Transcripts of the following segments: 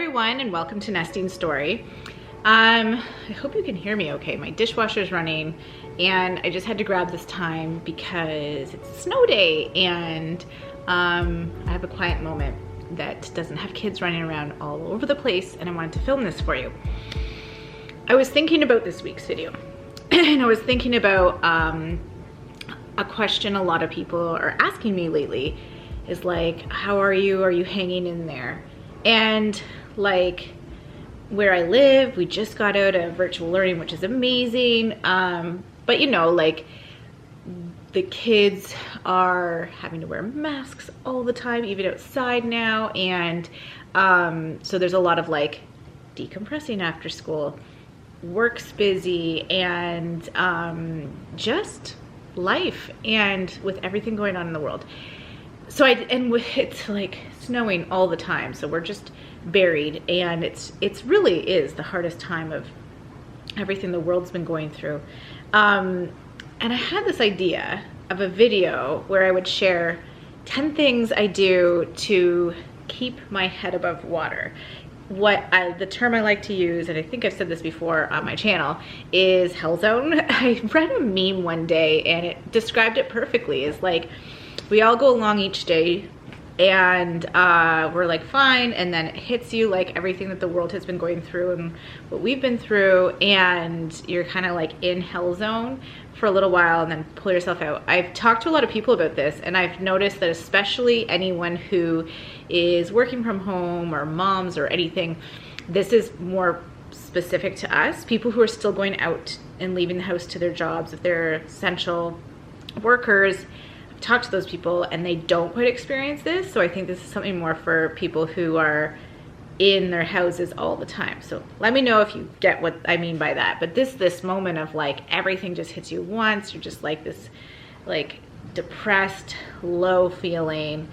everyone, and welcome to Nesting Story. I hope you can hear me okay. My dishwasher's running and I just had to grab this time because it's a snow day and I have a quiet moment that doesn't have kids running around all over the place, and I wanted to film this for you. I was thinking about this week's video and I was thinking about a question a lot of people are asking me lately is like, how are you? Are you hanging in there? And like where I live, we just got out of virtual learning, which is amazing. But you know, like the kids are having to wear masks all the time, even outside now. And so there's a lot of like decompressing after school, work's busy, and just life, and with everything going on in the world. So it's like snowing all the time, so we're just buried, and it's really is the hardest time of everything the world's been going through. And I had this idea of a video where I would share 10 things I do to keep my head above water. The term I like to use, and I think I've said this before on my channel, is hell zone. I read a meme one day and it described it perfectly. It's like, we all go along each day and we're like fine, and then it hits you like everything that the world has been going through and what we've been through, and you're kind of like in hell zone for a little while and then pull yourself out. I've talked to a lot of people about this, and I've noticed that especially anyone who is working from home or moms or anything, this is more specific to us, people who are still going out and leaving the house to their jobs, if they're essential workers. Talk to those people and they don't quite experience this, so I think this is something more for people who are in their houses all the time. So let me know if you get what I mean by that. But this moment of like everything just hits you once, you're just like this like depressed, low feeling,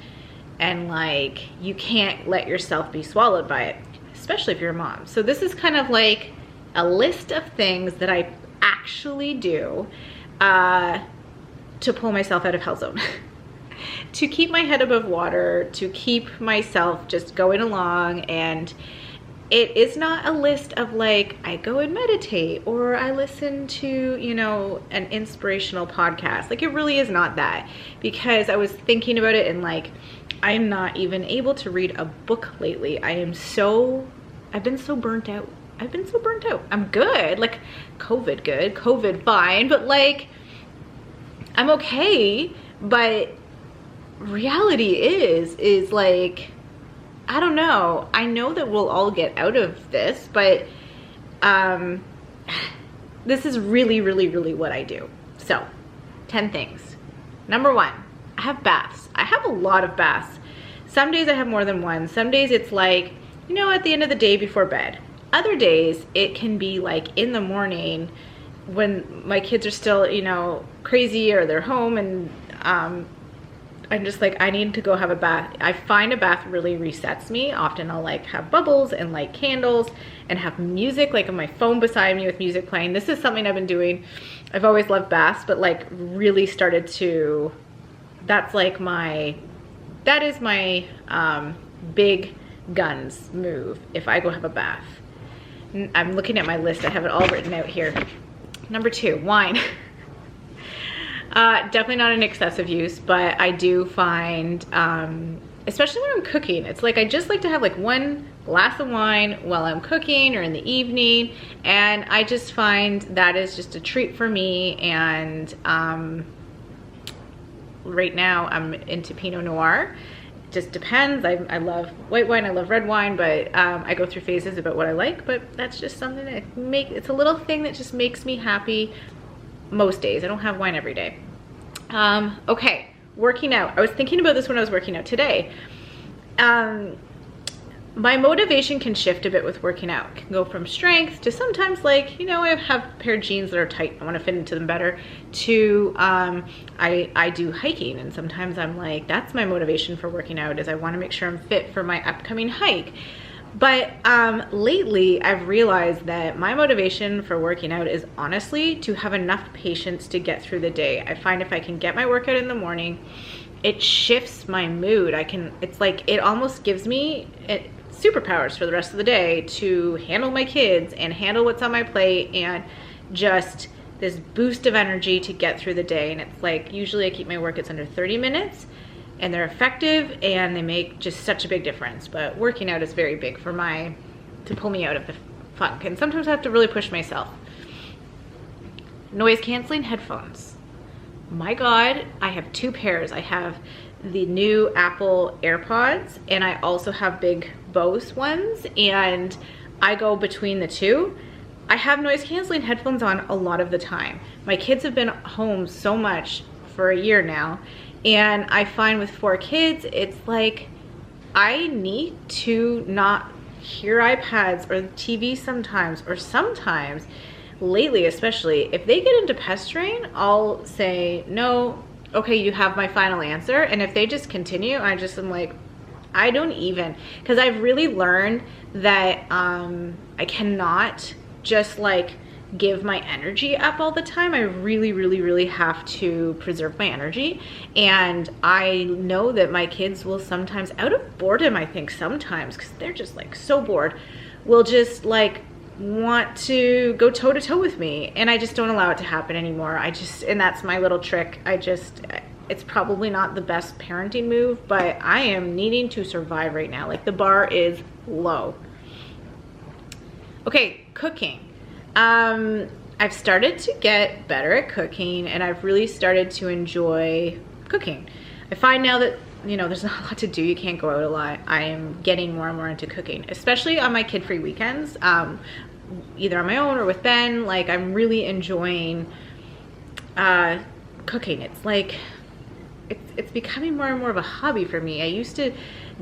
and like you can't let yourself be swallowed by it, especially if you're a mom. So this is kind of like a list of things that I actually do to pull myself out of hell zone, to keep my head above water, to keep myself just going along. And it is not a list of like, I go and meditate or I listen to, you know, an inspirational podcast. Like, it really is not that, because I was thinking about it and like, I'm not even able to read a book lately. I've been so burnt out. I'm good, like COVID good, COVID fine, but like, I'm okay, but reality is like, I don't know. I know that we'll all get out of this, but this is really, really, really what I do. So, 10 things. Number 1, I have baths. I have a lot of baths. Some days I have more than one. Some days it's like, you know, at the end of the day before bed. Other days it can be like in the morning when my kids are still, you know, crazy, or they're home, and I'm just like, I need to go have a bath. I find a bath really resets me. Often I'll like have bubbles and light candles and have music, like on my phone beside me with music playing. This is something I've been doing. I've always loved baths, but like really started to, that is my big guns move if I go have a bath. I'm looking at my list. I have it all written out here. Number 2, wine. Definitely not an excessive use, but I do find, especially when I'm cooking, it's like I just like to have like one glass of wine while I'm cooking or in the evening, and I just find that is just a treat for me. And right now I'm into Pinot Noir. Just depends. I love white wine, I love red wine, but I go through phases about what I like, but that's just something that it's a little thing that just makes me happy most days. I don't have wine every day. Okay, working out. I was thinking about this when I was working out today. My motivation can shift a bit with working out. It can go from strength to sometimes like, you know, I have a pair of jeans that are tight, I want to fit into them better, to I do hiking, and sometimes I'm like, that's my motivation for working out, is I want to make sure I'm fit for my upcoming hike. But lately I've realized that my motivation for working out is honestly to have enough patience to get through the day. I find if I can get my workout in the morning, it shifts my mood. It's like, it almost gives me, superpowers for the rest of the day to handle my kids and handle what's on my plate, and just this boost of energy to get through the day. And it's like, usually I keep my workouts under 30 minutes and they're effective and they make just such a big difference. But working out is very big for to pull me out of the funk. And sometimes I have to really push myself. Noise canceling headphones. My God, I have 2 pairs. I have the new Apple AirPods and I also have big Bose ones, and I go between the two. I have noise canceling headphones on a lot of the time. My kids have been home so much for a year now, and I find with 4 kids, it's like I need to not hear iPads or the TV sometimes, or sometimes, lately especially, if they get into pestering, I'll say, no, okay, you have my final answer. And if they just continue, I just am like, I don't even, because I've really learned that I cannot just like give my energy up all the time. I really have to preserve my energy. And I know that my kids will sometimes, out of boredom, I think sometimes, because they're just like so bored, will just like want to go toe to toe with me, and I just don't allow it to happen anymore. And that's my little trick. It's probably not the best parenting move, but I am needing to survive right now. Like, the bar is low. Okay, cooking. I've started to get better at cooking, and I've really started to enjoy cooking. I find now that, you know, there's not a lot to do, you can't go out a lot, I am getting more and more into cooking, especially on my kid-free weekends, either on my own or with Ben. Like, I'm really enjoying cooking. It's like, it's becoming more and more of a hobby for me. I used to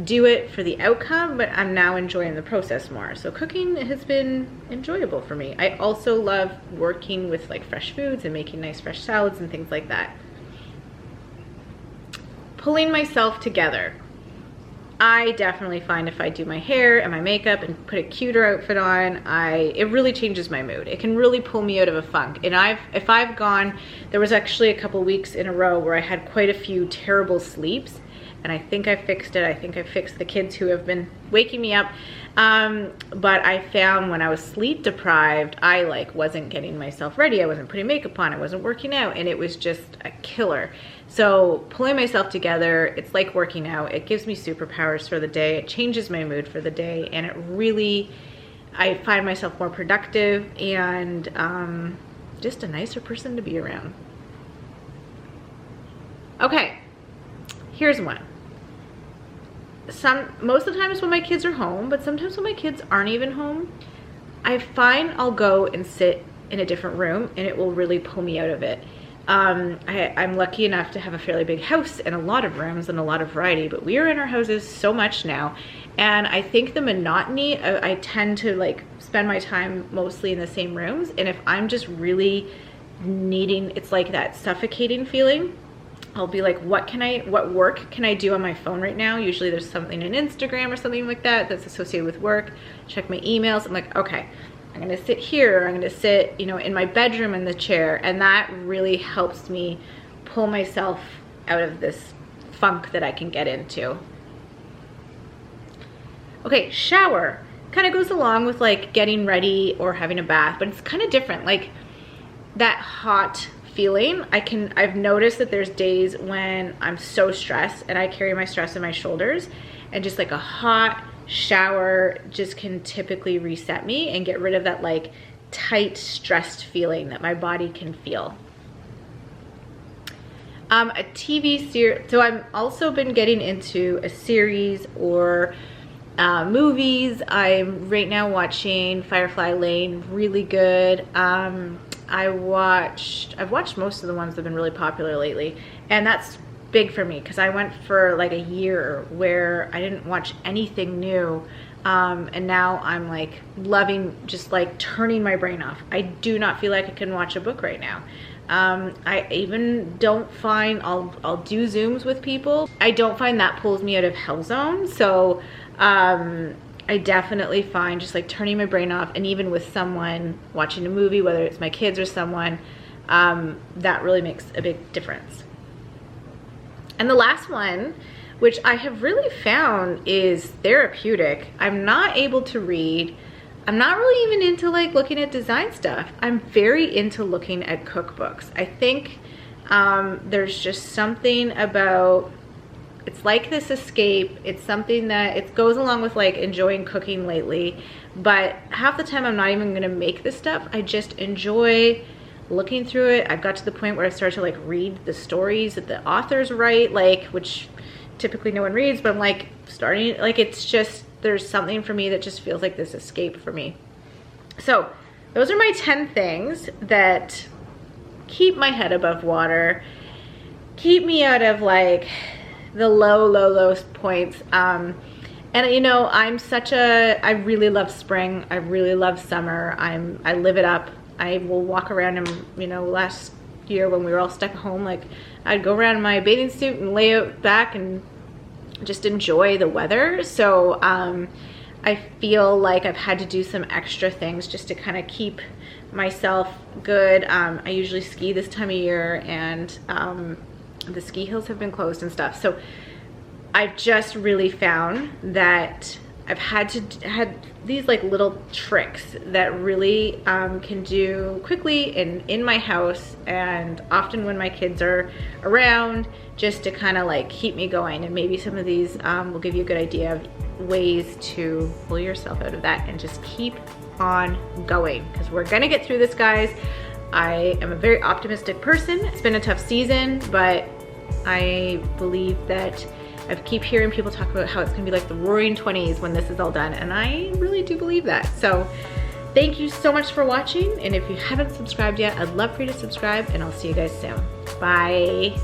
do it for the outcome, but I'm now enjoying the process more. So cooking has been enjoyable for me. I also love working with like fresh foods and making nice fresh salads and things like that. Pulling myself together. I definitely find if I do my hair and my makeup and put a cuter outfit on, it really changes my mood. It can really pull me out of a funk. And if I've gone, there was actually a couple weeks in a row where I had quite a few terrible sleeps, and I think I fixed it. I think I fixed the kids who have been waking me up. But I found when I was sleep deprived, I like wasn't getting myself ready. I wasn't putting makeup on. I wasn't working out, and it was just a killer. So pulling myself together, it's like working out. It gives me superpowers for the day. It changes my mood for the day, and it really, I find myself more productive and just a nicer person to be around. Okay, here's one. Most of the times when my kids are home, but sometimes when my kids aren't even home, I find I'll go and sit in a different room, and it will really pull me out of it. I'm lucky enough to have a fairly big house and a lot of rooms and a lot of variety, but we are in our houses so much now, and I think the monotony, I tend to like spend my time mostly in the same rooms, and if I'm just really needing, it's like that suffocating feeling, I'll be like, what work can I do on my phone right now? Usually there's something in Instagram or something like that that's associated with work. Check my emails. I'm like, okay, I'm gonna sit here. I'm gonna sit, you know, in my bedroom in the chair. And that really helps me pull myself out of this funk that I can get into. Okay, shower. Kind of goes along with like getting ready or having a bath, but it's kind of different. Like that hot feeling, I've noticed that there's days when I'm so stressed and I carry my stress in my shoulders, and just like a hot shower just can typically reset me and get rid of that like tight, stressed feeling that my body can feel. A TV series, so I've also been getting into a series or movies. I'm right now watching Firefly Lane, really good. I've watched most of the ones that have been really popular lately, and that's big for me because I went for like a year where I didn't watch anything new, and now I'm like loving just like turning my brain off. I do not feel like I can watch a book right now. I even don't find, I'll do Zooms with people. I don't find that pulls me out of hell zone. So I definitely find just like turning my brain off, and even with someone watching a movie, whether it's my kids or someone, that really makes a big difference. And the last one, which I have really found is therapeutic. I'm not able to read. I'm not really even into like looking at design stuff. I'm very into looking at cookbooks. I think there's just something about, it's like this escape. It's something that it goes along with like enjoying cooking lately, but half the time I'm not even gonna make this stuff. I just enjoy looking through it. I've got to the point where I start to like read the stories that the authors write, like, which typically no one reads, but I'm like starting, like, it's just, there's something for me that just feels like this escape for me. So those are my 10 things that keep my head above water, keep me out of like the low points. And you know, I really love spring. I really love summer. I live it up. I will walk around and, you know, last year when we were all stuck at home, like I'd go around in my bathing suit and lay out back and just enjoy the weather. So I feel like I've had to do some extra things just to kind of keep myself good. I usually ski this time of year, and the ski hills have been closed and stuff. So I've just really found that I've had these like little tricks that really can do quickly in my house, and often when my kids are around, just to kind of like keep me going. And maybe some of these will give you a good idea of ways to pull yourself out of that and just keep on going, because we're gonna get through this, guys. I am a very optimistic person. It's been a tough season, but I believe that I keep hearing people talk about how it's gonna be like the roaring 20s when this is all done, and I really do believe that. So thank you so much for watching, and if you haven't subscribed yet, I'd love for you to subscribe, and I'll see you guys soon. Bye.